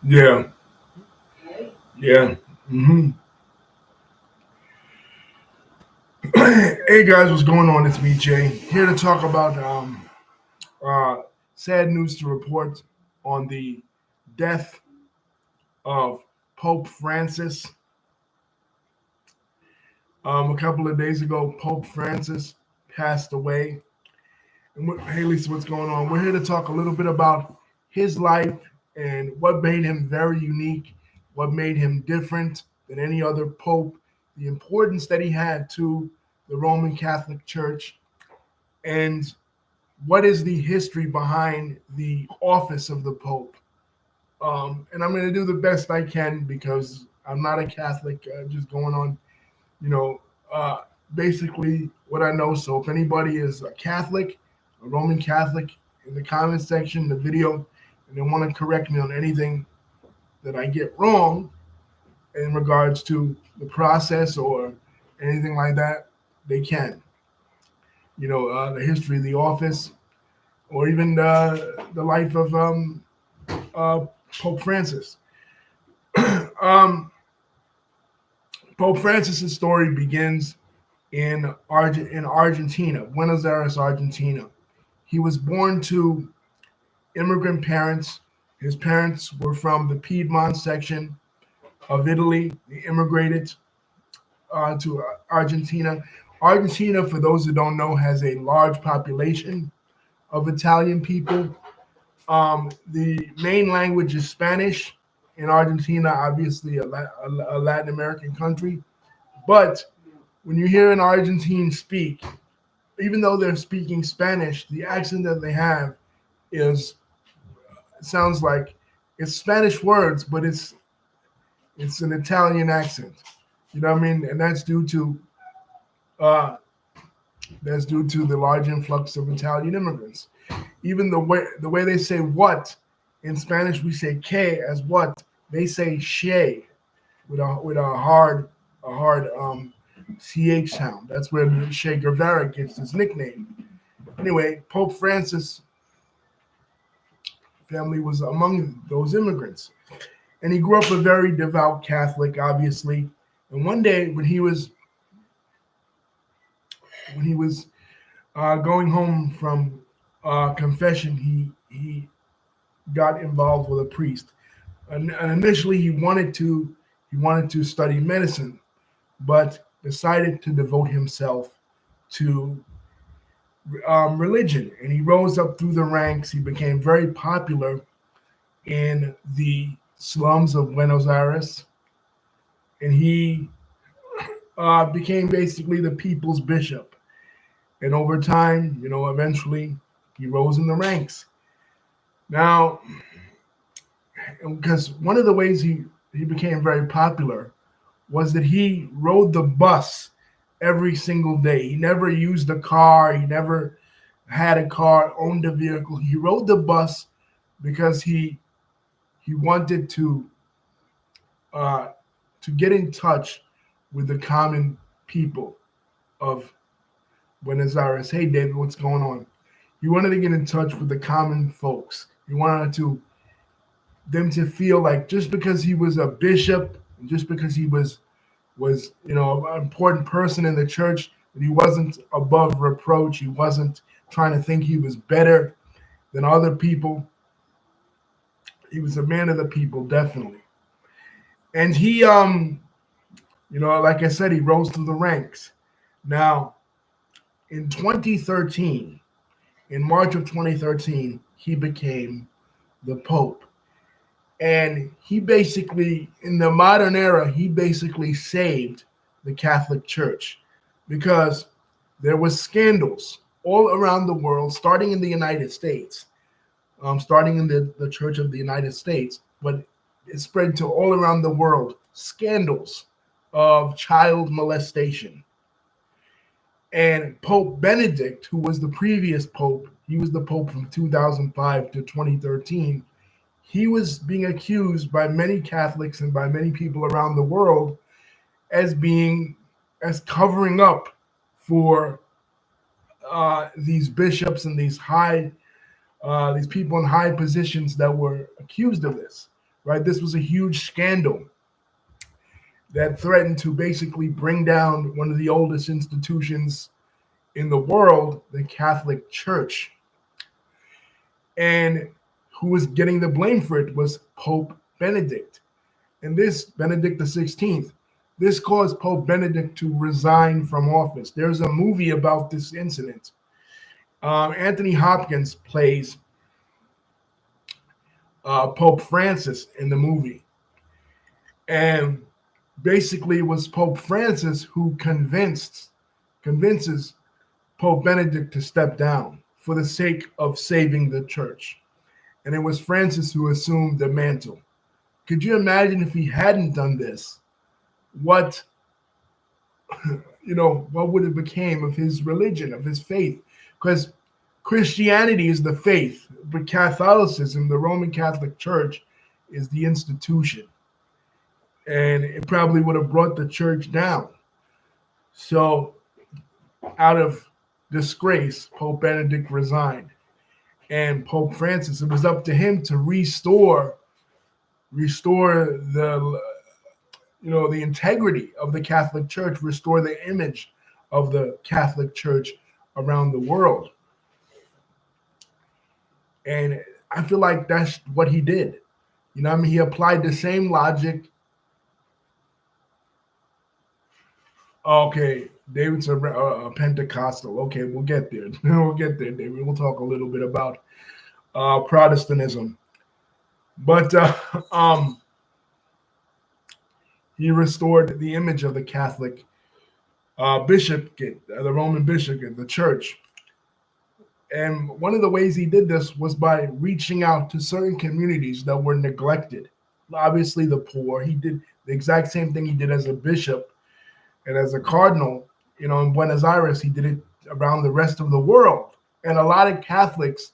Yeah, yeah. hmm Hey guys, what's going on? It's me, Jay, here to talk about uh, sad news to report on the death of Pope Francis. A couple of days ago, Pope Francis passed away. And hey, Lisa, what's going on? We're here to talk a little bit about his life and what made him very unique, what made him different than any other pope, the importance that he had to the Roman Catholic Church, and what is the history behind the office of the Pope. And I'm going to do the best I can because I'm not a Catholic, just going on, you know, uh, basically what I know. So if anybody is a Catholic, a Roman Catholic, in the comment section, the video, and they want to correct me on anything that I get wrong in regards to the process or anything like that, they can. The history of the office, or even the life of uh, Pope Francis. um, Pope Francis's story begins in Argentina, Buenos Aires, Argentina. He was born to immigrant parents. His parents were from the Piedmont section of Italy. They immigrated to Argentina. Argentina, for those who don't know, has a large population of Italian people. The main language is Spanish in Argentina, obviously a Latin American country. But when you hear an Argentine speak, even though they're speaking Spanish, the accent that they have is sounds like it's Spanish words, but it's an Italian accent. You know what I mean? And uh, that's due to the large influx of Italian immigrants. Even the way they say what in Spanish, we say que as what. They say she with a hard ch sound. That's where Che Guevara gets his nickname. Anyway, Pope Francis family was among those immigrants, and he grew up a very devout Catholic, obviously. And one day when he was going home from confession, he got involved with a priest. And initially, he wanted to study medicine, but decided to devote himself to religion. And he rose up through the ranks. He became very popular in the slums of Buenos Aires, and he became basically the people's bishop. And over time, eventually he rose in the ranks. Now, because one of the ways he became very popular was that he rode the bus every single day. He never used a car. He never had a car, owned a vehicle. He rode the bus because he wanted uh, to get in touch with the common people of Buenos Aires. Hey, David, what's going on? He wanted to get in touch with the common folks. He wanted them to feel like just because he was a bishop, and just because he was an important person in the church, that he wasn't above reproach. He wasn't trying to think he was better than other people. He was a man of the people, definitely. And he, like I said, he rose through the ranks. Now, in 2013, in March of 2013, he became the Pope. And he basically, in the modern era, he basically saved the Catholic Church because there was scandals all around the world, starting in the United States, starting in the Church of the United States, but it spread to all around the world, scandals of child molestation. And Pope Benedict, who was the previous pope, he was the pope from 2005 to 2013. He was being accused by many Catholics and by many people around the world as being as covering up for these bishops and these people in high positions that were accused of this. right? This was a huge scandal that threatened to basically bring down one of the oldest institutions in the world, the Catholic Church. And who was getting the blame for it was Pope Benedict. And this, Benedict the 16th, this caused Pope Benedict to resign from office. There's a movie about this incident. Anthony Hopkins plays Pope Francis in the movie. And basically, it was Pope Francis who convinces Pope Benedict to step down for the sake of saving the church. And it was Francis who assumed the mantle. Could you imagine if he hadn't done this? What what would have became of his religion, of his faith? Because Christianity is the faith, but Catholicism, the Roman Catholic Church, is the institution. And it probably would have brought the church down. So, out of disgrace, Pope Benedict resigned. And Pope Francis, it was up to him to restore the the integrity of the Catholic Church, restore the image of the Catholic Church around the world. And I feel like that's what he did. He applied the same logic. Okay, David's a Pentecostal. Okay, we'll get there. We'll get there, David. We'll talk a little bit about Protestantism. But he restored the image of the Catholic bishopate, the Roman bishopate, the church. And one of the ways he did this was by reaching out to certain communities that were neglected. Obviously, the poor. He did the exact same thing he did as a bishop and as a cardinal. In Buenos Aires, he did it around the rest of the world. And a lot of Catholics,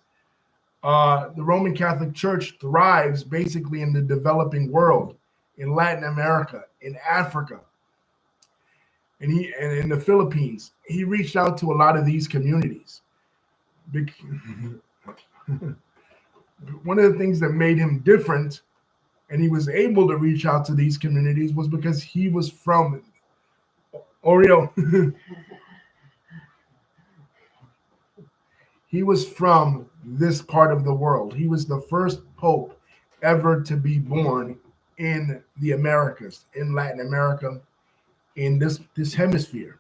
the Roman Catholic Church thrives basically in the developing world, in Latin America, in Africa, and in the Philippines. He reached out to a lot of these communities. One of the things that made him different, and he was able to reach out to these communities, was because he was from Oreo. He was from this part of the world. He was the first pope ever to be born in the Americas, in Latin America, in this hemisphere.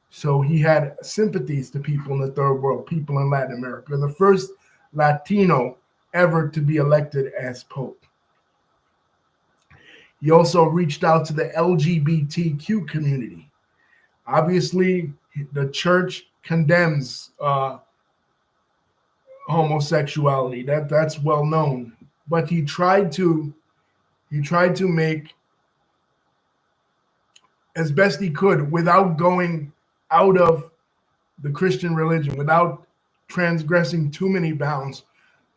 So he had sympathies to people in the third world, people in Latin America, the first Latino ever to be elected as pope. He also reached out to the LGBTQ community. Obviously, the church condemns homosexuality. That's well known. But he tried to make as best he could without going out of the Christian religion, without transgressing too many bounds,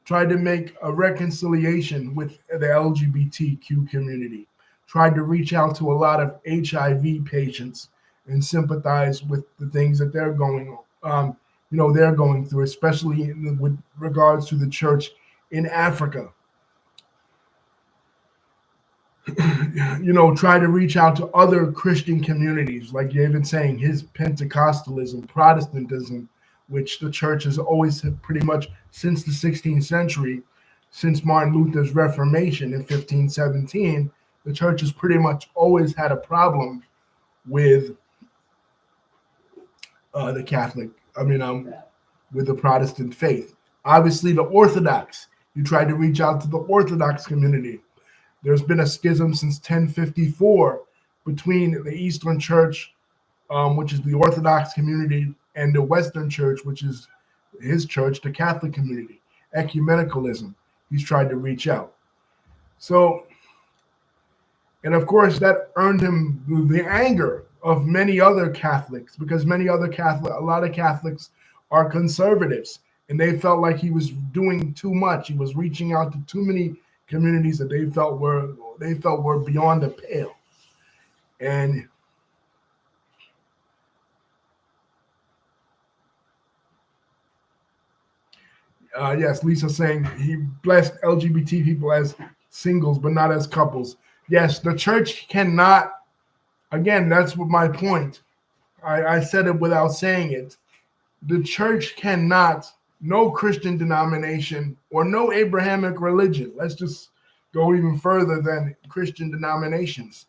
tried to make a reconciliation with the LGBTQ community, tried to reach out to a lot of HIV patients and sympathize with the things that they're going through, especially with regards to the church in Africa. Try to reach out to other Christian communities, like David saying, his Pentecostalism, Protestantism, which the church has always had pretty much since the 16th century, since Martin Luther's Reformation in 1517, the church has pretty much always had a problem with the Catholic, with the Protestant faith. Obviously, the Orthodox, you tried to reach out to the Orthodox community. There's been a schism since 1054 between the Eastern Church, which is the Orthodox community, and the Western Church, which is his church, the Catholic community. Ecumenicalism. He's tried to reach out. So, and of course, that earned him the anger of many other Catholics, because a lot of Catholics are conservatives, and they felt like he was doing too much. He was reaching out to too many communities that they felt were beyond the pale. And yes, Lisa saying he blessed LGBT people as singles, but not as couples. Yes, the church cannot. Again, that's what my point. I said it without saying it. The church cannot, no Christian denomination or no Abrahamic religion. Let's just go even further than Christian denominations.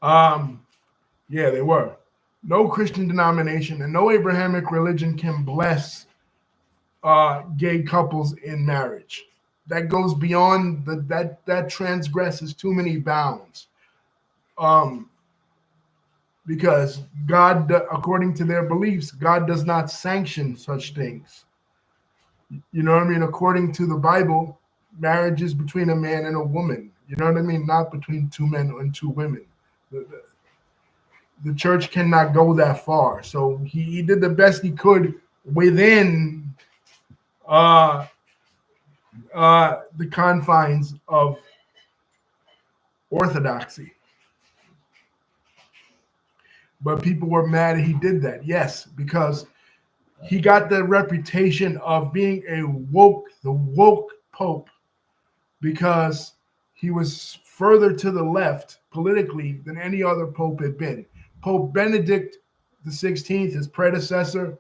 Yeah, they were. No Christian denomination and no Abrahamic religion can bless gay couples in marriage. That goes beyond that transgresses too many bounds. Um, because God, according to their beliefs, God does not sanction such things. You know what I mean? According to the Bible, marriage is between a man and a woman. You know what I mean? Not between two men and two women. The church cannot go that far. So he did the best he could within uh, the confines of orthodoxy. But people were mad he did that. Yes, because he got the reputation of being the woke pope, because he was further to the left politically than any other pope had been. Pope Benedict the 16th, his predecessor,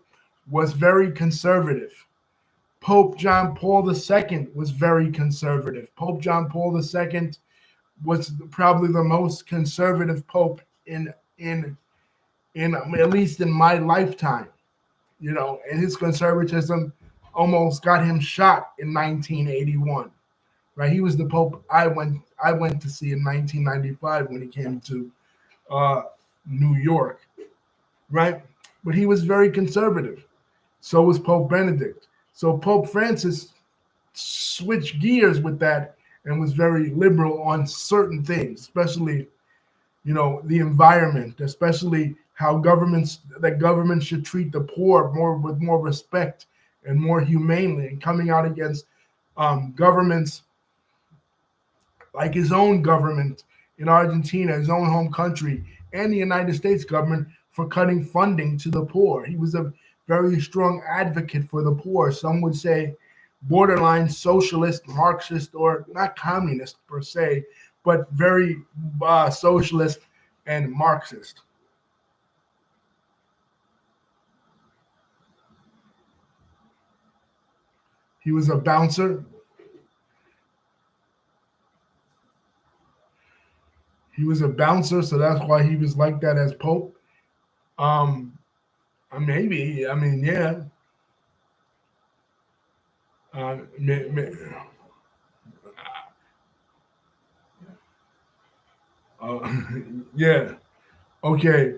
was very conservative. Pope John Paul II was very conservative. Pope John Paul II was probably the most conservative pope in at least in my lifetime. You know, and his conservatism almost got him shot in 1981. Right, he was the pope I went to see in 1995 when he came to New York. Right, but he was very conservative. So was Pope Benedict. So Pope Francis switched gears with that and was very liberal on certain things, especially, you know, the environment, especially how governments should treat the poor with more respect and more humanely, and coming out against governments like his own government in Argentina, his own home country, and the United States government for cutting funding to the poor. He was a very strong advocate for the poor. Some would say borderline socialist, Marxist, or not communist per se, but very socialist and Marxist. He was a bouncer. He was a bouncer, so that's why he was like that as Pope. Maybe, I mean, yeah. May, may, yeah. Okay.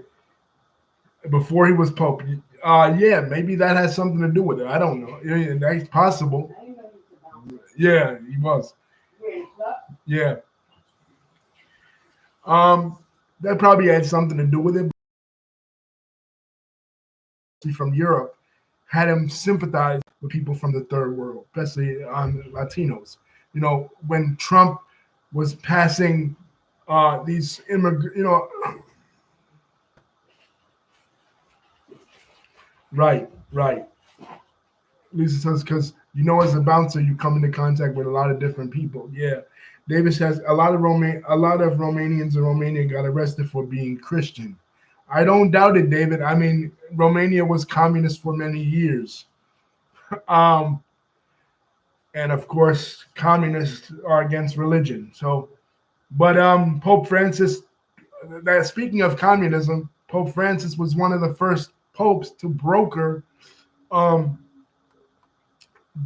Before he was Pope. Yeah, maybe that has something to do with it. I don't know. Yeah, that's possible. Yeah, he was. Yeah. That probably had something to do with it. From Europe had him sympathize with people from the third world, especially Latinos. You know, when Trump was passing these immigrant, right. Lisa says, because as a bouncer, you come into contact with a lot of different people. Yeah, Davis says a lot of Romanians in Romania got arrested for being Christian. I don't doubt it, David. I mean, Romania was communist for many years. Um, and of course, communists are against religion. So, but Pope Francis, that speaking of communism, Pope Francis was one of the first popes to broker um,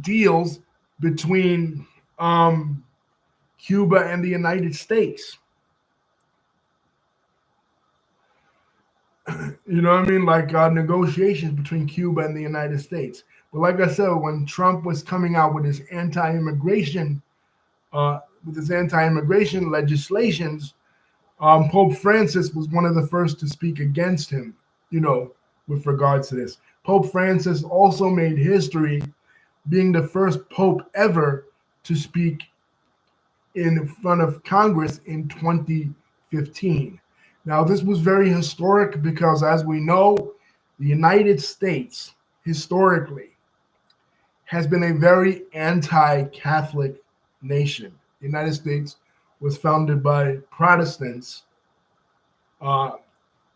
deals between Cuba and the United States. You know what I mean? Like negotiations between Cuba and the United States. But like I said, when Trump was coming out with his anti-immigration legislations, Pope Francis was one of the first to speak against him. With regards to this, Pope Francis also made history, being the first pope ever to speak in front of Congress in 2015. Now, this was very historic because, as we know, the United States historically has been a very anti-Catholic nation. The United States was founded by Protestants. Uh,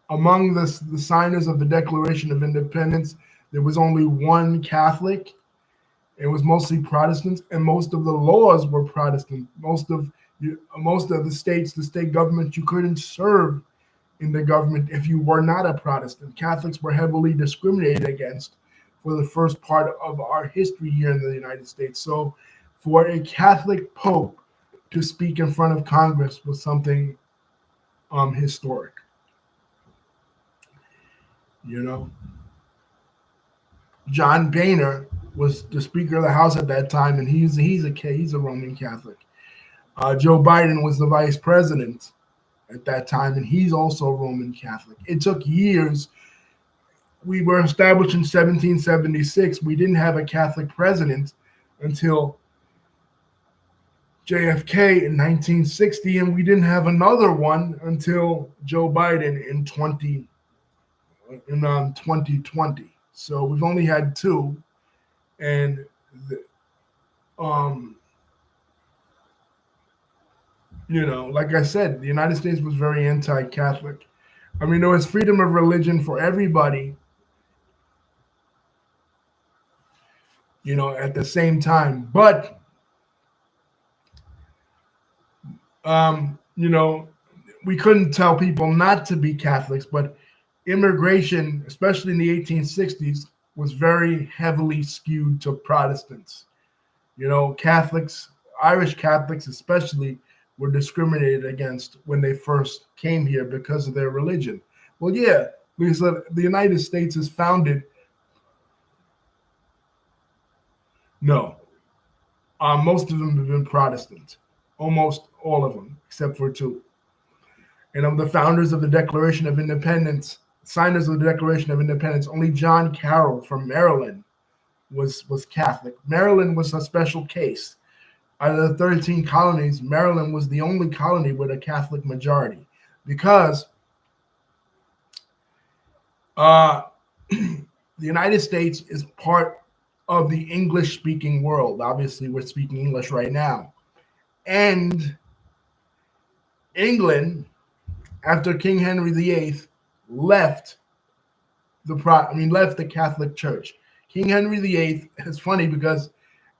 Among the signers of the Declaration of Independence, there was only one Catholic. It was mostly Protestants, and most of the laws were Protestant. Most of the states, the state government, you couldn't serve in the government if you were not a Protestant. Catholics were heavily discriminated against for the first part of our history here in the United States. So, for a Catholic Pope to speak in front of Congress was something historic. You know, John Boehner was the Speaker of the House at that time, and he's a Roman Catholic. Joe Biden was the Vice President at that time, and he's also Roman Catholic. It took years. We were established in 1776. We didn't have a Catholic president until JFK in 1960, and we didn't have another one until Joe Biden in 2020. So we've only had two, and like I said, the United States was very anti-Catholic. I mean, there was freedom of religion for everybody, at the same time. But, we couldn't tell people not to be Catholics, but immigration, especially in the 1860s, was very heavily skewed to Protestants. Catholics, Irish Catholics especially, were discriminated against when they first came here because of their religion. Well, yeah, because the United States is founded. No, most of them have been Protestant, almost all of them, except for two. And of the founders of the Declaration of Independence, signers of the Declaration of Independence, only John Carroll from Maryland was Catholic. Maryland was a special case. Out of the 13 colonies, Maryland was the only colony with a Catholic majority because the United States is part of the English-speaking world. Obviously, we're speaking English right now. And England, after King Henry VIII left the Catholic Church. King Henry VIII, it's funny because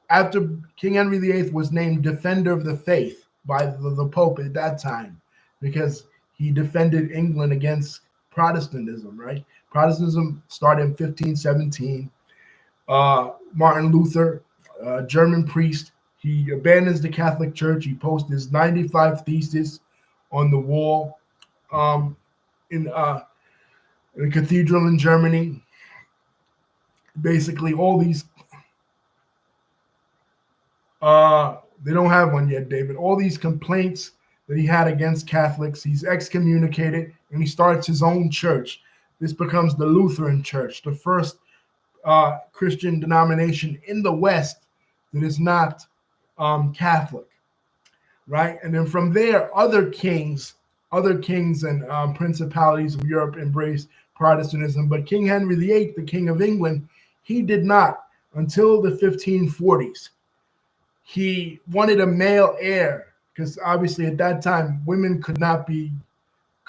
after King Henry VIII was named Defender of the Faith by the Pope at that time, because he defended England against Protestantism, right? Protestantism started in 1517. Martin Luther, German priest, he abandons the Catholic Church. He posts his 95 Theses on the wall in a cathedral in Germany. Basically, all these they don't have one yet, David. All these complaints that he had against Catholics, he's excommunicated, and he starts his own church. This becomes the Lutheran Church, the first Christian denomination in the West that is not Catholic, right? And then from there, other kings and principalities of Europe embraced Protestantism. But King Henry VIII, the King of England, he did not until the 1540s. He wanted a male heir because obviously at that time women could not be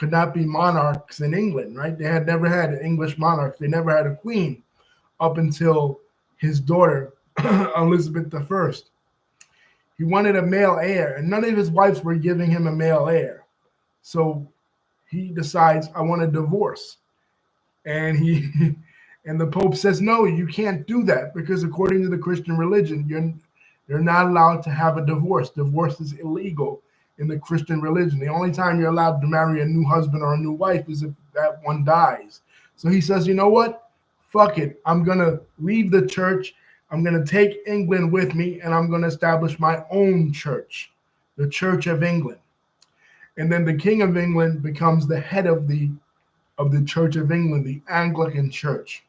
monarchs in England, right? They had never had an English monarch. They never had a queen up until his daughter Elizabeth I. He wanted a male heir, and none of his wives were giving him a male heir. So he decides, I want a divorce. And the Pope says, no, you can't do that because according to the Christian religion, you're not allowed to have a divorce. Divorce is illegal in the Christian religion. The only time you're allowed to marry a new husband or a new wife is if that one dies. So he says, you know what? Fuck it. I'm going to leave the church. I'm going to take England with me, and I'm going to establish my own church, the Church of England. And then the King of England becomes the head of the Church of England, the Anglican Church.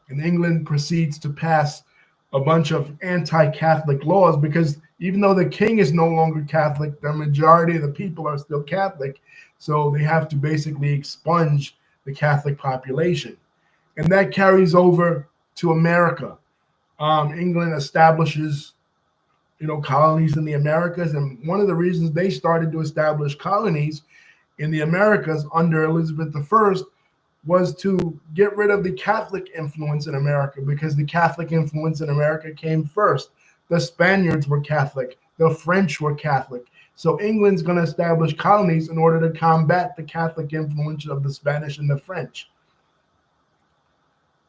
And England proceeds to pass a bunch of anti-Catholic laws because even though the king is no longer Catholic, the majority of the people are still Catholic. So they have to basically expunge the Catholic population. And that carries over to America. England establishes, colonies in the Americas, and one of the reasons they started to establish colonies in the Americas under Elizabeth I was to get rid of the Catholic influence in America, because the Catholic influence in America came first. The Spaniards were Catholic, the French were Catholic. So England's going to establish colonies in order to combat the Catholic influence of the Spanish and the French.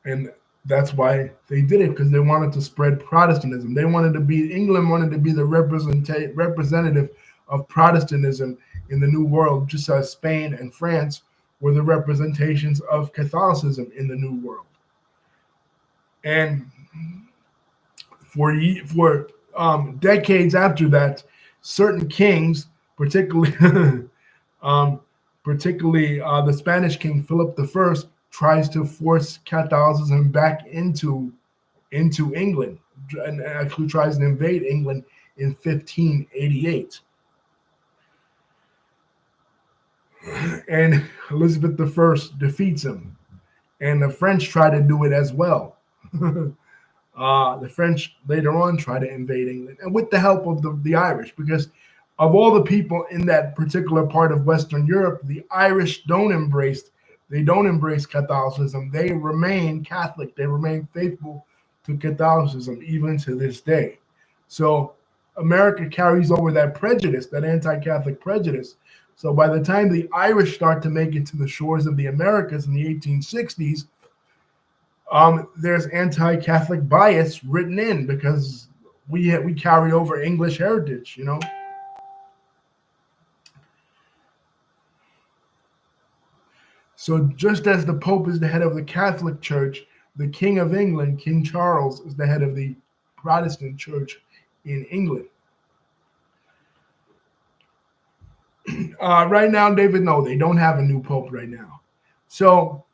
And that's why they did it, because they wanted to spread Protestantism. England wanted to be the representative of Protestantism in the New World, just as Spain and France were the representations of Catholicism in the New World. And for decades after that, certain kings, particularly the Spanish king Philip I, tries to force Catholicism back into England, and actually tries to invade England in 1588. And Elizabeth I defeats him, and the French try to do it as well. The French later on try to invade England, and with the help of the Irish, because of all the people in that particular part of Western Europe, the Irish don't embrace Catholicism. They remain Catholic. They remain faithful to Catholicism even to this day. So America carries over that prejudice, that anti-Catholic prejudice. So by the time the Irish start to make it to the shores of the Americas in the 1860s, there's anti-Catholic bias written in, because we carry over English heritage, So just as the Pope is the head of the Catholic Church, the King of England, King Charles, is the head of the Protestant Church in England. Right now, David, no, they don't have a new Pope right now. So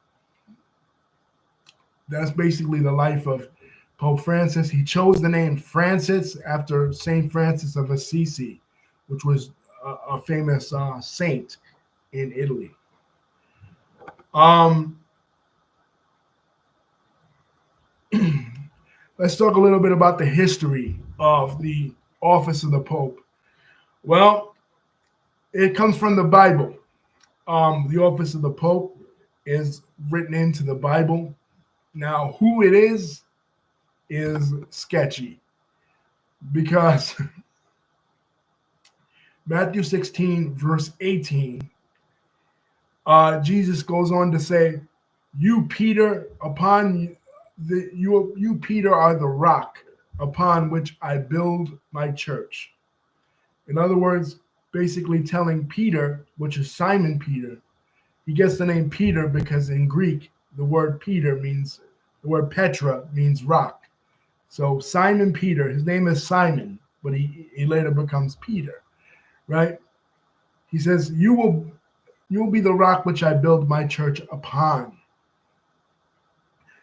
that's basically the life of Pope Francis. He chose the name Francis after Saint Francis of Assisi, which was a famous saint in Italy. Let's talk a little bit about the history of the office of the Pope. Well, it comes from the Bible. The office of the Pope is written into the Bible. Now, who it is sketchy, because Matthew 16, verse 18, Jesus goes on to say, "You Peter, you Peter are the rock upon which I build my church." In other words, basically telling Peter, which is Simon Peter, he gets the name Peter because in Greek the word Petra means rock. So Simon Peter, his name is Simon, but he later becomes Peter, right? He says, you will be the rock which I build my church upon.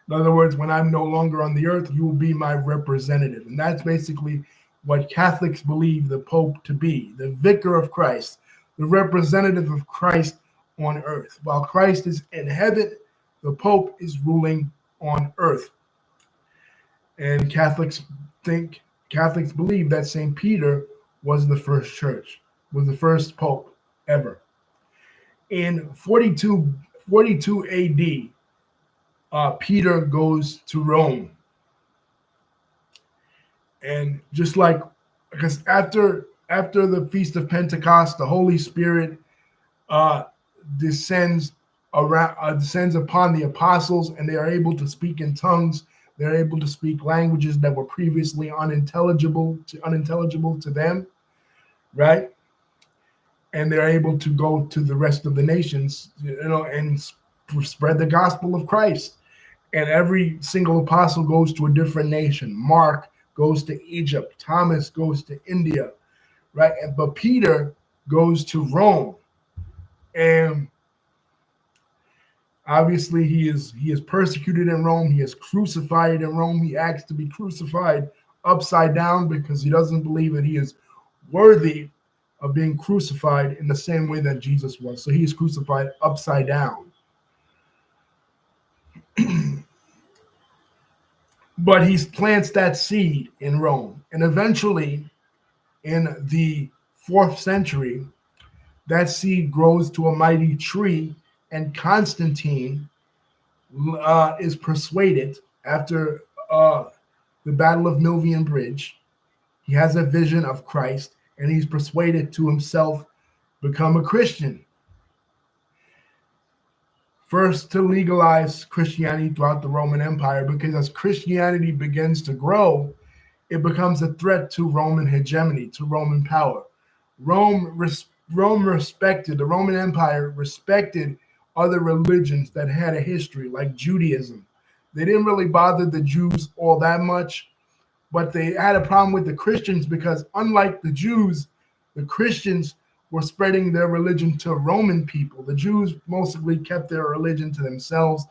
In other words, when I'm no longer on the earth, you will be my representative. And that's basically what Catholics believe the Pope to be, the vicar of Christ, the representative of Christ on earth. While Christ is in heaven, the Pope is ruling on earth. And Catholics believe that St. Peter was the first church, was the first Pope ever. In 42 AD, Peter goes to Rome. And just like, because after the Feast of Pentecost, the Holy Spirit descends upon the apostles, and they are able to speak in tongues. They're able to speak languages that were previously unintelligible to them, right? And they're able to go to the rest of the nations, and spread the gospel of Christ. And every single apostle goes to a different nation. Mark goes to Egypt. Thomas goes to India, right? But Peter goes to Rome. And obviously he is persecuted in Rome. He is crucified in Rome. He asks to be crucified upside down because he doesn't believe that he is worthy of being crucified in the same way that Jesus was. So he is crucified upside down. But he plants that seed in Rome. And eventually, in the 4th century, that seed grows to a mighty tree, and Constantine is persuaded after the Battle of Milvian Bridge. He has a vision of Christ, and he's persuaded to himself become a Christian. First, to legalize Christianity throughout the Roman Empire, because as Christianity begins to grow, it becomes a threat to Roman hegemony, to Roman power. Rome respected, the Roman Empire respected other religions that had a history, like Judaism. They didn't really bother the Jews all that much, but they had a problem with the Christians because, unlike the Jews, the Christians were spreading their religion to Roman people. The Jews mostly kept their religion to themselves.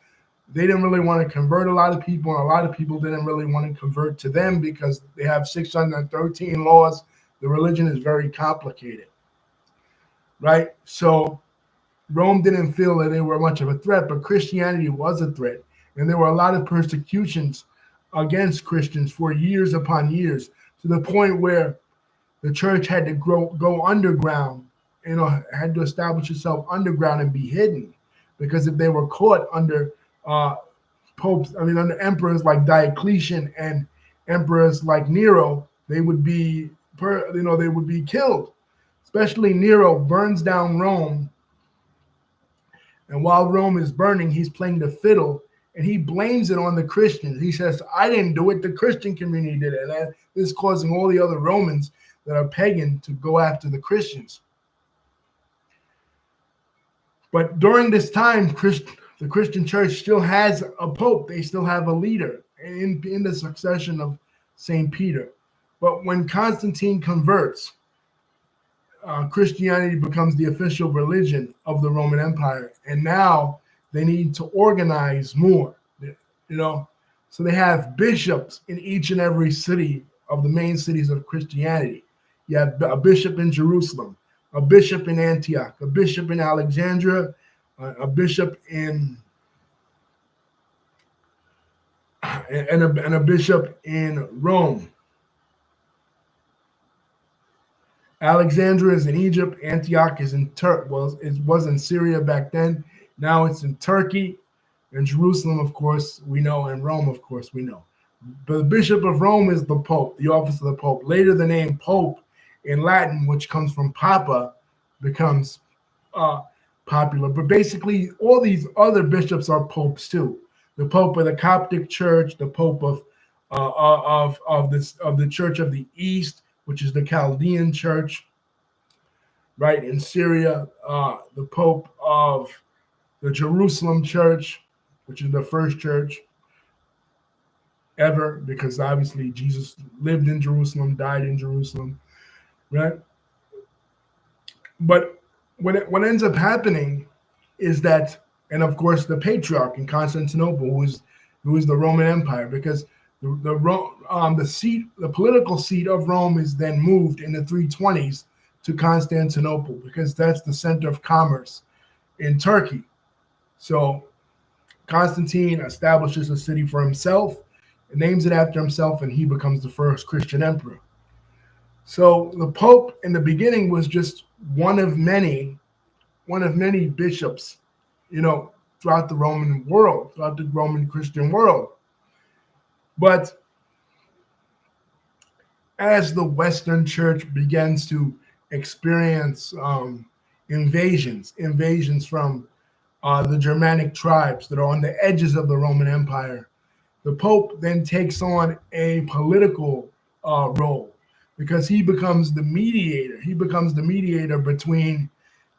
They didn't really want to convert a lot of people, and a lot of people didn't really want to convert to them because they have 613 laws. The religion is very complicated, right? So Rome didn't feel that they were much of a threat, but Christianity was a threat. And there were a lot of persecutions against Christians for years upon years, to the point where the church had to go underground, had to establish itself underground and be hidden, because if they were caught under under emperors like Diocletian and emperors like Nero, they would be killed. Especially Nero burns down Rome, and while Rome is burning, he's playing the fiddle, and he blames it on the Christians. He says, "I didn't do it; the Christian community did it." And that is causing all the other Romans that are pagan to go after the Christians. But during this time, the Christian church still has a pope. They still have a leader in the succession of St. Peter. But when Constantine converts, Christianity becomes the official religion of the Roman Empire. And now they need to organize more, So they have bishops in each and every city of the main cities of Christianity. You have a bishop in Jerusalem, a bishop in Antioch, a bishop in Alexandria, a bishop and a bishop in Rome. Alexandria is in Egypt. Antioch is in it was in Syria back then. Now it's in Turkey. And Jerusalem, of course, we know, and Rome, of course, we know. But the Bishop of Rome is the Pope, the office of the Pope. Later, the name Pope in Latin, which comes from Papa, becomes popular. But basically, all these other bishops are popes too. The Pope of the Coptic Church, the Pope of the Church of the East, which is the Chaldean Church, right in Syria. The Pope of the Jerusalem Church, which is the first church ever, because obviously Jesus lived in Jerusalem, died in Jerusalem, right? But what ends up happening is that, and of course the Patriarch in Constantinople, who is the Roman Empire, because the political seat of Rome is then moved in the 320s to Constantinople, because that's the center of commerce in Turkey. So Constantine establishes a city for himself, names it after himself, and he becomes the first Christian emperor. So the Pope in the beginning was just one of many bishops, throughout the Roman world, throughout the Roman Christian world. But as the Western Church begins to experience invasions from the Germanic tribes that are on the edges of the Roman Empire, the Pope then takes on a political role, because he becomes the mediator. He becomes the mediator between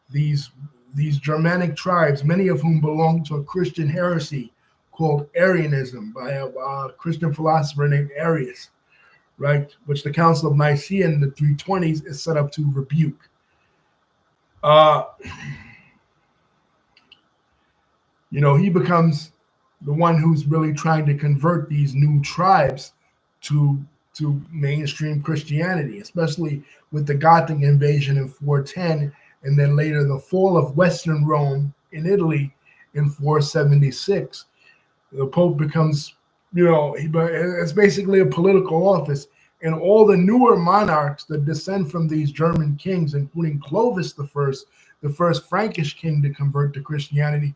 these Germanic tribes, many of whom belong to a Christian heresy called Arianism by a Christian philosopher named Arius, right? Which the Council of Nicaea in the 320s is set up to rebuke. He becomes the one who's really trying to convert these new tribes to mainstream Christianity, especially with the Gothic invasion in 410, and then later the fall of Western Rome in Italy in 476. The Pope becomes but it's basically a political office. And all the newer monarchs that descend from these German kings, including Clovis the first Frankish king to convert to Christianity,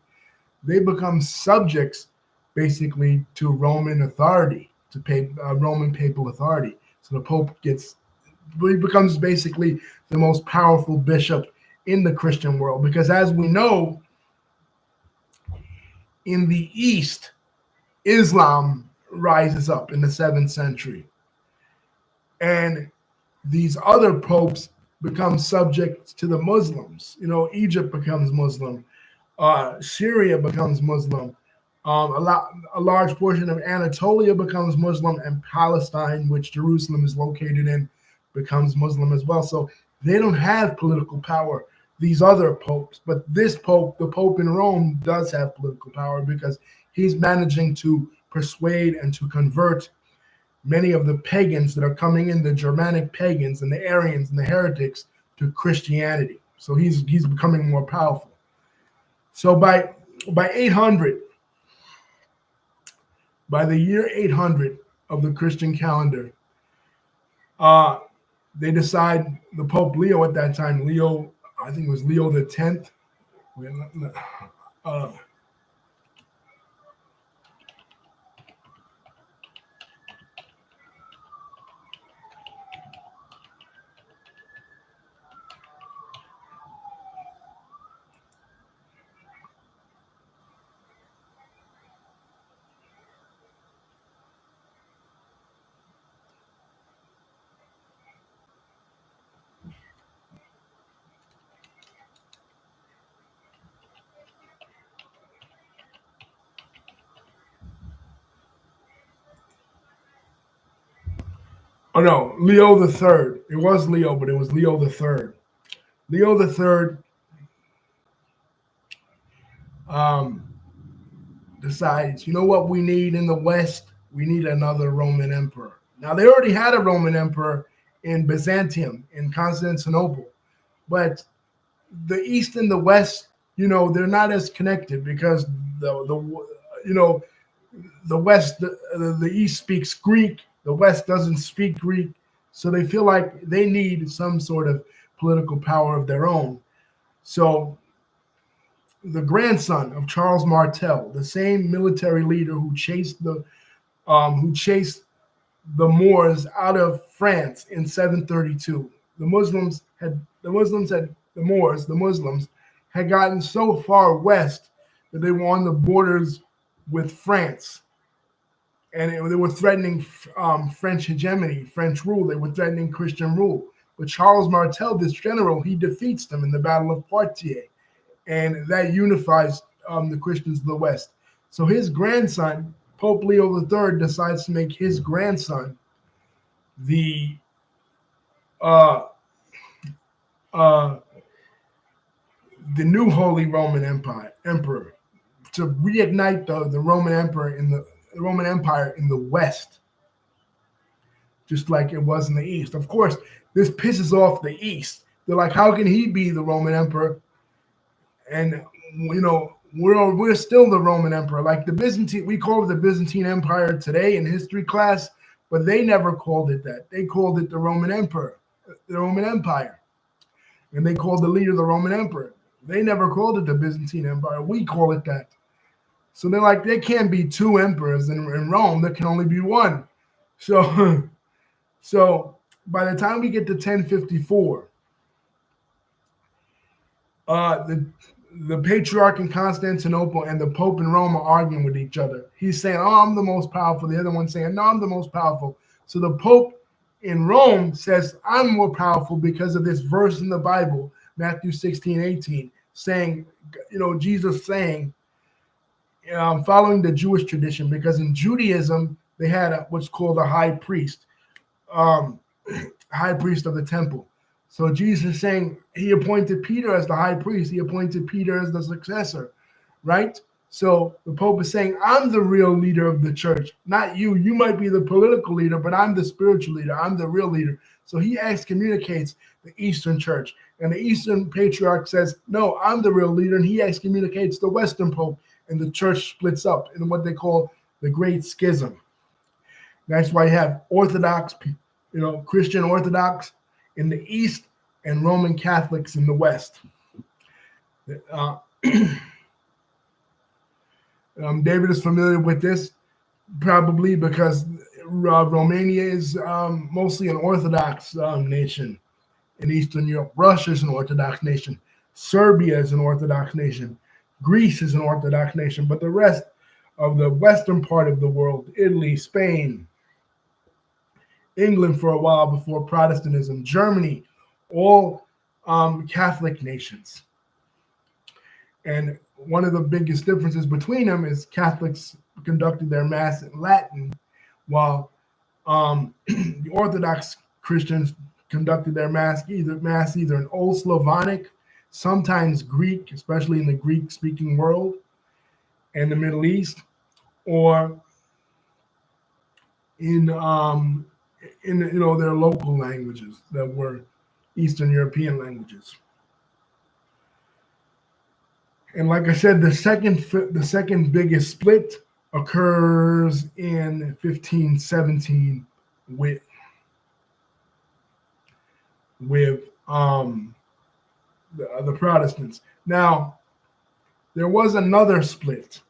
they become subjects basically to Roman authority, to Roman papal authority. So the Pope he becomes basically the most powerful bishop in the Christian world, because as we know, in the East, Islam rises up in the 7th century. And these other popes become subject to the Muslims. Egypt becomes Muslim. Syria becomes Muslim. A large portion of Anatolia becomes Muslim, and Palestine, which Jerusalem is located in, becomes Muslim as well. So they don't have political power, these other popes. But this pope, the Pope in Rome, does have political power because he's managing to persuade and to convert many of the pagans that are coming in, the Germanic pagans and the Arians and the heretics, to Christianity. So he's becoming more powerful. So by 800, by the year 800 of the Christian calendar, they decide, the Pope Leo at that time, I think it was Leo the 10th. Oh no, Leo the Third. It was Leo, but it was Leo the Third. Leo the Third decides, you know what we need in the West? We need another Roman emperor. Now they already had a Roman emperor in Byzantium, in Constantinople, but the East and the West, they're not as connected, because the West, the East speaks Greek, the West doesn't speak Greek, so they feel like they need some sort of political power of their own. So the grandson of Charles Martel, the same military leader who chased the Moors out of France in 732, the Muslims had gotten so far west that they were on the borders with France, and they were threatening French hegemony, French rule. They were threatening Christian rule. But Charles Martel, this general, he defeats them in the Battle of Poitiers, and that unifies the Christians of the West. So his grandson, Pope Leo III, decides to make his grandson the new Holy Roman Emperor, to reignite the Roman Empire in the West, just like it was in the East. Of course, this pisses off the East. They're like, how can he be the Roman Emperor? And we're still the Roman Emperor. Like the Byzantine, we call it the Byzantine Empire today in history class, but they never called it that. They called it the Roman Emperor, the Roman Empire, and they called the leader the Roman Emperor. They never called it the Byzantine Empire. We call it that. So they're like, there can't be two emperors in Rome. There can only be one. So by the time we get to 1054, the patriarch in Constantinople and the Pope in Rome are arguing with each other. He's saying, oh, I'm the most powerful. The other one's saying, no, I'm the most powerful. So the Pope in Rome says, I'm more powerful because of this verse in the Bible, Matthew 16:18, saying, Jesus saying, following the Jewish tradition, because in Judaism, they had what's called a high priest of the temple. So Jesus is saying he appointed Peter as the high priest. He appointed Peter as the successor, right? So the Pope is saying, I'm the real leader of the church, not you. You might be the political leader, but I'm the spiritual leader. I'm the real leader. So he excommunicates the Eastern church. And the Eastern patriarch says, no, I'm the real leader. And he excommunicates the Western Pope. And the church splits up in what they call the Great Schism. That's why you have Orthodox, Christian Orthodox in the East and Roman Catholics in the West. Uh, David is familiar with this probably because Romania is mostly an Orthodox nation in Eastern Europe. Russia is an Orthodox nation. Serbia is an Orthodox nation. Greece is an Orthodox nation. But the rest of the western part of the world, Italy, Spain, England for a while before Protestantism, Germany, all Catholic nations. And one of the biggest differences between them is Catholics conducted their Mass in Latin, while the Orthodox Christians conducted their Mass either in Old Slavonic, sometimes Greek, especially in the Greek-speaking world and the Middle East, or in their local languages that were Eastern European languages. And like I said, the second biggest split occurs in 1517 with the Protestants. Now, there was another split.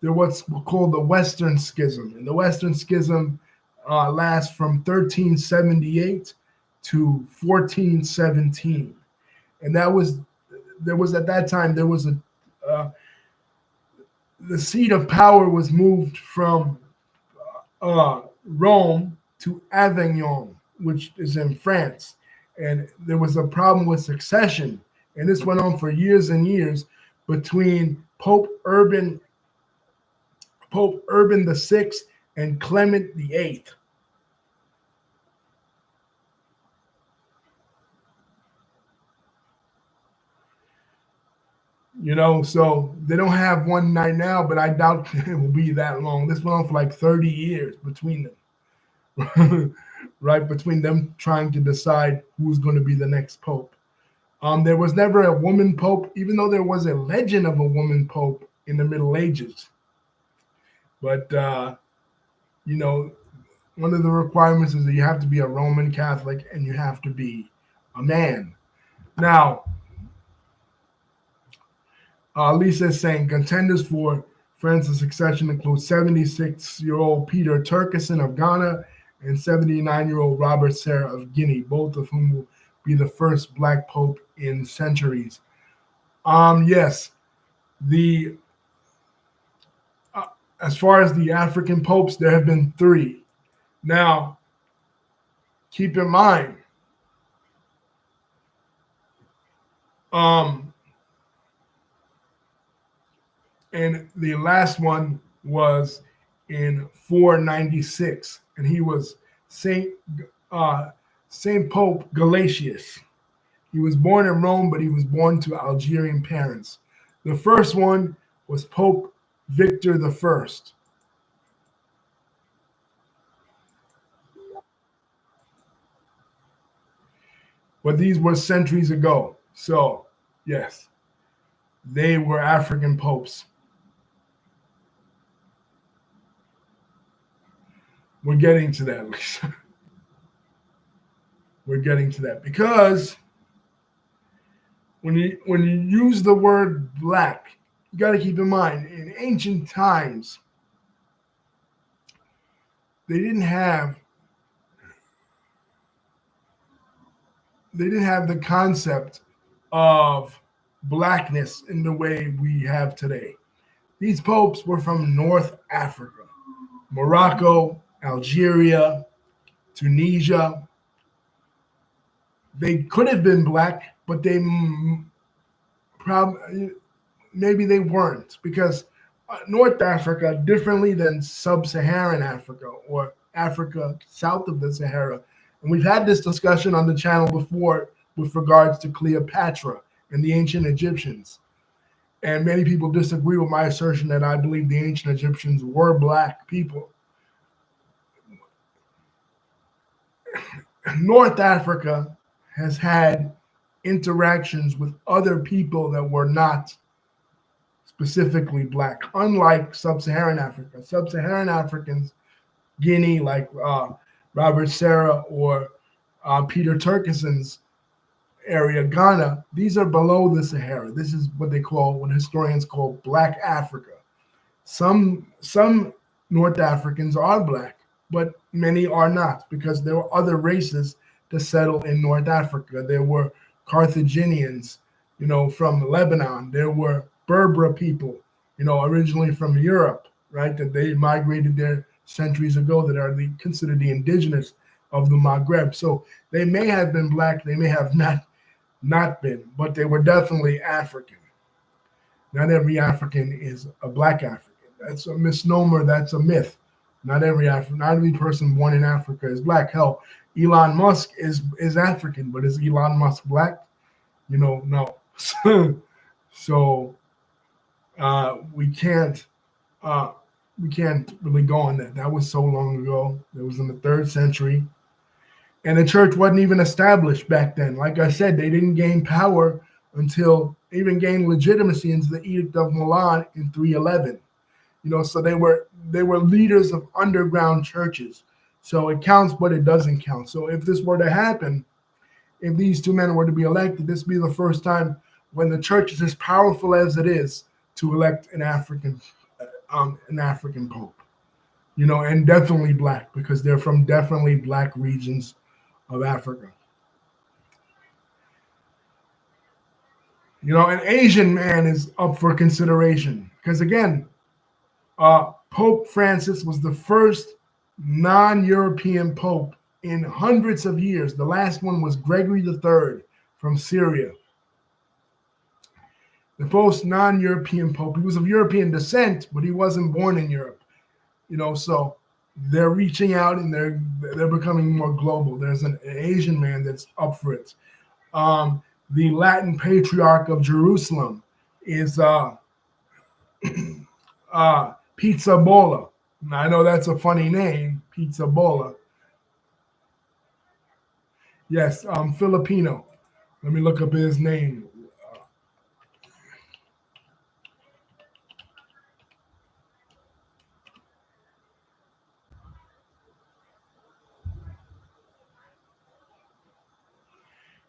There was what's called the Western Schism, and the Western Schism lasts from 1378 to 1417, and there was at that time the seat of power was moved from Rome to Avignon, which is in France, and there was a problem with succession, and this went on for years and years between Pope Urban VI and Clement VIII. So they don't have one right now, but I doubt it will be that long. This went on for like 30 years between them, right? Between them trying to decide who's going to be the next pope. There was never a woman pope, even though there was a legend of a woman pope in the Middle Ages. But, one of the requirements is that you have to be a Roman Catholic and you have to be a man. Now, Lisa is saying contenders for Francis' succession include 76-year-old Peter Turkison of Ghana and 79-year-old Robert Serra of Guinea, both of whom will be the first Black pope in centuries. Yes, as far as the African popes, there have been 3. Now, keep in mind, and the last one was in 496, and he was Saint Pope Gelasius. He was born in Rome, but he was born to Algerian parents. The first one was Pope Victor I. But these were centuries ago. So, yes, they were African popes. We're getting to that, Lisa. We're getting to that because when you use the word Black, you got to keep in mind, in ancient times, they didn't have the concept of Blackness in the way we have today. These popes were from North Africa, Morocco, Algeria, Tunisia. They could have been Black, but they maybe they weren't, because North Africa, differently than sub-Saharan Africa or Africa south of the Sahara, and we've had this discussion on the channel before with regards to Cleopatra and the ancient Egyptians. And many people disagree with my assertion that I believe the ancient Egyptians were Black people. North Africa has had interactions with other people that were not specifically Black, unlike sub-Saharan Africa. Sub-Saharan Africans Guinea, like Robert Serra or Peter Turkison's area, Ghana, these are below the Sahara. This is what they call, what historians call Black Africa. Some North Africans are black, but many are not because there were other races to settle in North Africa. There were Carthaginians, from Lebanon. There were Berber people, originally from Europe, right? That they migrated there centuries ago that are considered the indigenous of the Maghreb. So they may have been black, they may have not been, but they were definitely African. Not every African is a black African. That's a misnomer. That's a myth. Not every person born in Africa is black. Hell, Elon Musk is African, but is Elon Musk black? No. So we can't uh, we can't really go on that. That was so long ago. It was in the third century, and the church wasn't even established back then. Like I said, they didn't gain power until even gained legitimacy into the Edict of Milan in 311. So they were leaders of underground churches. So it counts, but it doesn't count. So if this were to happen, if these two men were to be elected, this would be the first time when the church is as powerful as it is to elect an African pope. And definitely black because they're from definitely black regions of Africa. An Asian man is up for consideration because again, Pope Francis was the first non-European pope in hundreds of years. The last one was Gregory III from Syria. The first non-European pope. He was of European descent, but he wasn't born in Europe. So they're reaching out and they're becoming more global. There's an Asian man that's up for it. The Latin Patriarch of Jerusalem is Pizza Bola. Now, I know that's a funny name, Pizza Bola. Yes, Filipino. Let me look up his name.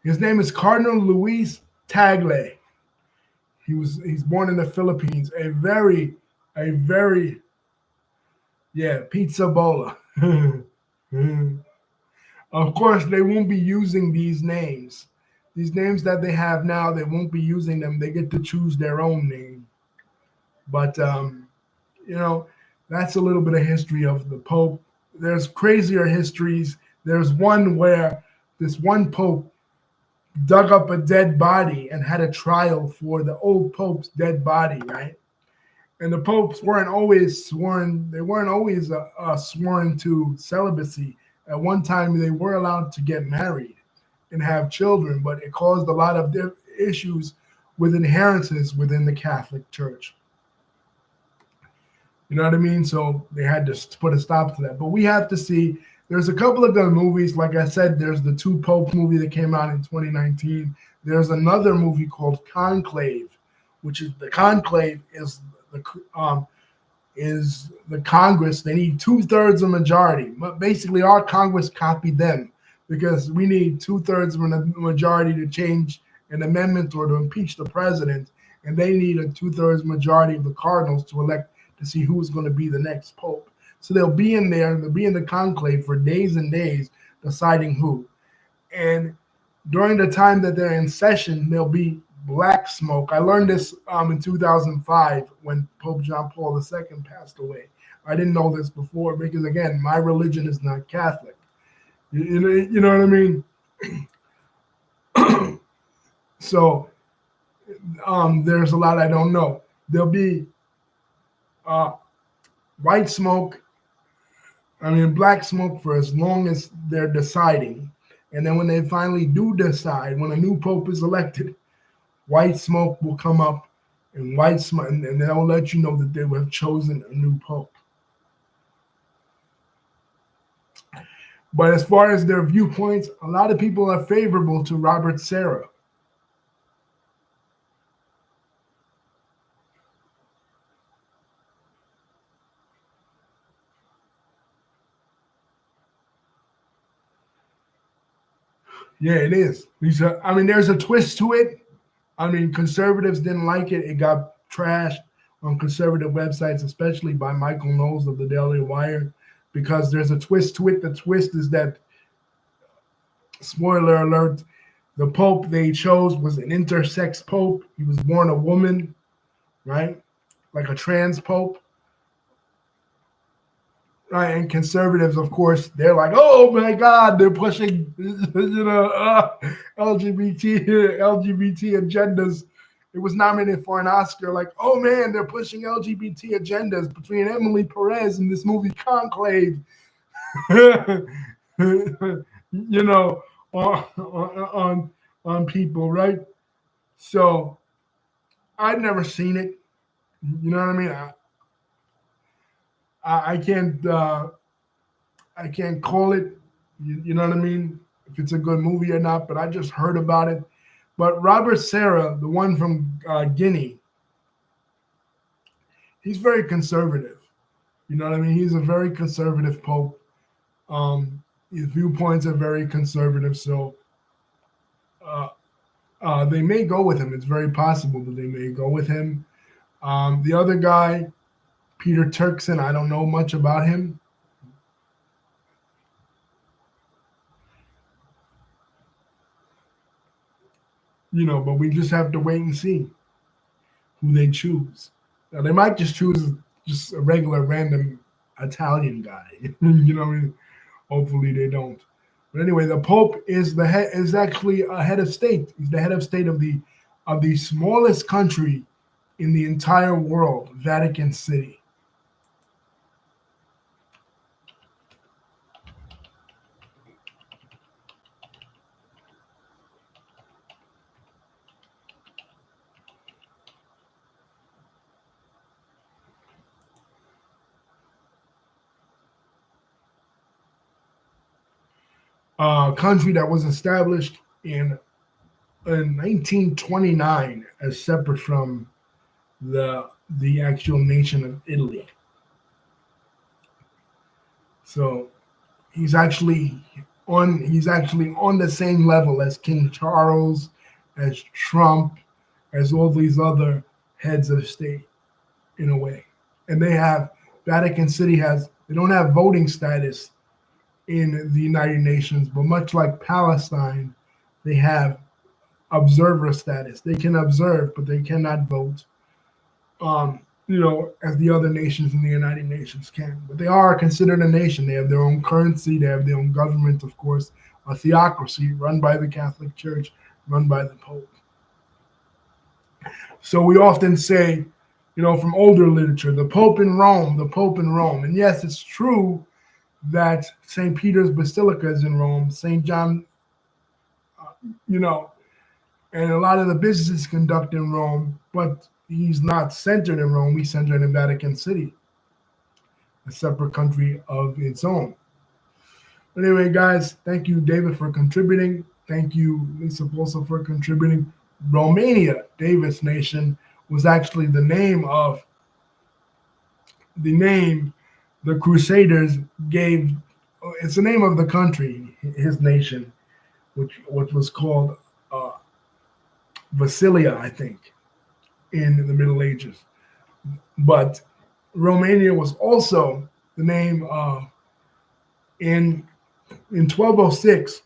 His name is Cardinal Luis Tagle. He's born in the Philippines. A very yeah, Pizza Bola. Of course, they won't be using these names. These names that they have now, they won't be using them. They get to choose their own name. But you know, that's a little bit of history of the Pope. There's crazier histories. There's one where this one Pope dug up a dead body and had a trial for the old Pope's dead body, right? And the popes weren't always sworn. They weren't always sworn to celibacy. At one time, they were allowed to get married and have children, but it caused a lot of issues with inheritance within the Catholic Church. You know what I mean? So they had to put a stop to that. But we have to see. There's a couple of good movies. Like I said, there's the Two Popes movie that came out in 2019. There's another movie called Conclave, which is the Conclave the is the Congress. They need 2/3 of majority. But basically, our Congress copied them because we need 2/3 of a majority to change an amendment or to impeach the president, and they need a 2/3 majority of the cardinals to elect to see who's going to be the next pope. So they'll be in there. They'll be in the conclave for days and days, deciding who. And during the time that they're in session, there'll be black smoke. I learned this in 2005 when Pope John Paul II passed away. I didn't know this before because, again, my religion is not Catholic. You know what I mean? So there's a lot I don't know. There'll be uh, white smoke, black smoke for as long as they're deciding. And then when they finally do decide, when a new pope is elected, white smoke will come up, and white smoke, and they'll let you know that they have chosen a new pope. But as far as their viewpoints, a lot of people are favorable to Robert Serra. Yeah, it is. I mean, there's a twist to it. I mean, conservatives didn't like it. It got trashed on conservative websites, especially by Michael Knowles of the Daily Wire, because there's a twist to it. The twist is that, spoiler alert, the pope they chose was an intersex pope. He was born a woman, right? Like a trans pope. Right, and conservatives, of course, they're like, "Oh my God, they're pushing, LGBT agendas." It was nominated for an Oscar. Like, "Oh man, they're pushing LGBT agendas between Emily Perez and this movie Conclave." you know, on people, right? So I'd never seen it. You know what I mean? I can't. I can't call it, you know what I mean, if it's a good movie or not, but I just heard about it. But Robert Serra, the one from Guinea, he's very conservative. You know what I mean? He's a very conservative pope. His viewpoints are very conservative, so uh, they may go with him. It's very possible that they may go with him. The other guy, Peter Turkson, I don't know much about him. But we just have to wait and see who they choose. Now, they might just choose just a regular random Italian guy. you know what I mean? Hopefully they don't. But anyway, the Pope is actually a head of state. He's the head of state of the smallest country in the entire world, Vatican City. A country that was established in 1929 as separate from the actual nation of Italy. So he's actually on the same level as King Charles, as Trump, as all these other heads of state in a way. And Vatican City they don't have voting status in the United Nations, but much like Palestine, they have observer status. They can observe, but they cannot vote. As the other nations in the United Nations can. But they are considered a nation. They have their own currency, they have their own government, of course, a theocracy run by the Catholic Church, run by the Pope. So we often say, from older literature, the Pope in Rome, the Pope in Rome. And yes, it's true that St. Peter's Basilica is in Rome, St. John, and a lot of the business is conducted in Rome, but he's not centered in Rome. He's centered in Vatican City, a separate country of its own. Anyway, guys, thank you, David, for contributing. Thank you, Lisa, also for contributing. Romania, David's nation, was actually the name the Crusaders gave. It's the name of the country, his nation, which was called Basilia, I think, in the Middle Ages. But Romania was also the name in 1206.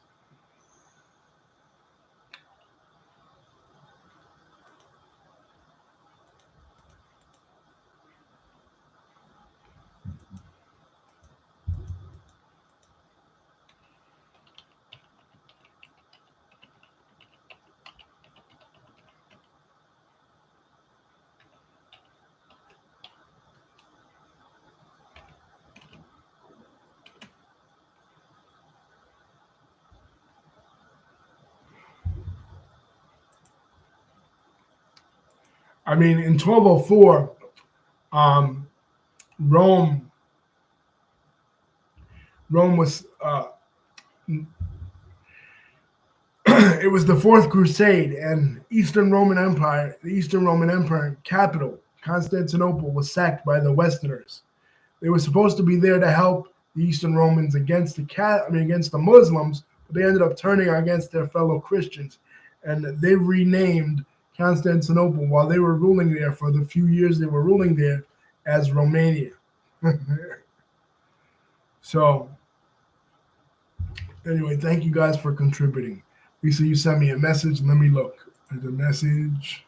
I mean, in 1204, Rome Rome was it was the Fourth Crusade, and the Eastern Roman Empire capital, Constantinople, was sacked by the Westerners. They were supposed to be there to help the Eastern Romans against the Muslims, They ended up turning against their fellow Christians, and they renamed Constantinople while they were ruling there for the few years they were ruling there as Romania. So, anyway, thank you guys for contributing. Lisa, you sent me a message. Let me look at the message.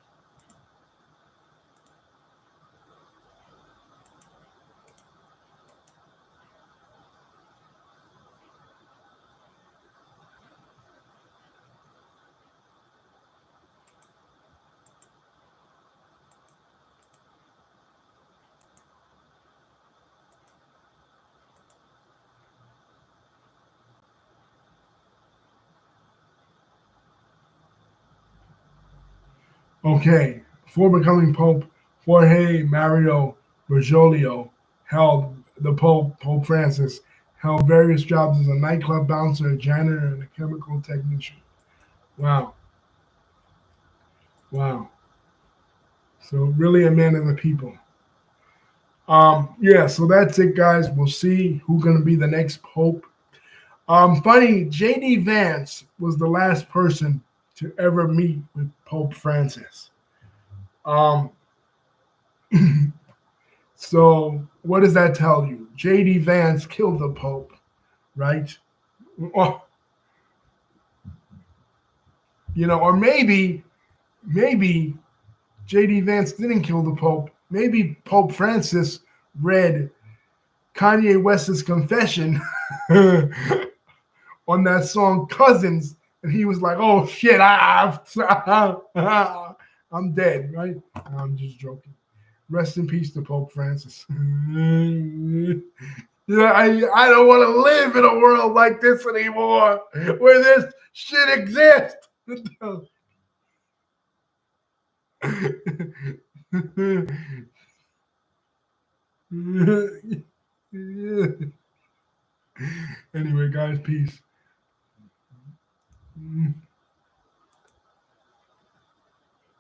Okay, before becoming Pope, Jorge Mario Bergoglio held Pope Francis held various jobs as a nightclub bouncer, a janitor, and a chemical technician. Wow, wow. So really a man of the people. Yeah, so that's it, guys. We'll see who's gonna be the next Pope. Funny, J.D. Vance was the last person to ever meet with Pope Francis. Um, so what does that tell you? J.D. Vance killed the Pope, right? Oh, or maybe J.D. Vance didn't kill the Pope. Maybe Pope Francis read Kanye West's confession on that song Cousins, and he was like, "Oh shit, I'm dead." Right? I'm just joking. Rest in peace to Pope Francis. Yeah, I don't want to live in a world like this anymore, where this shit exists. Anyway, guys, peace.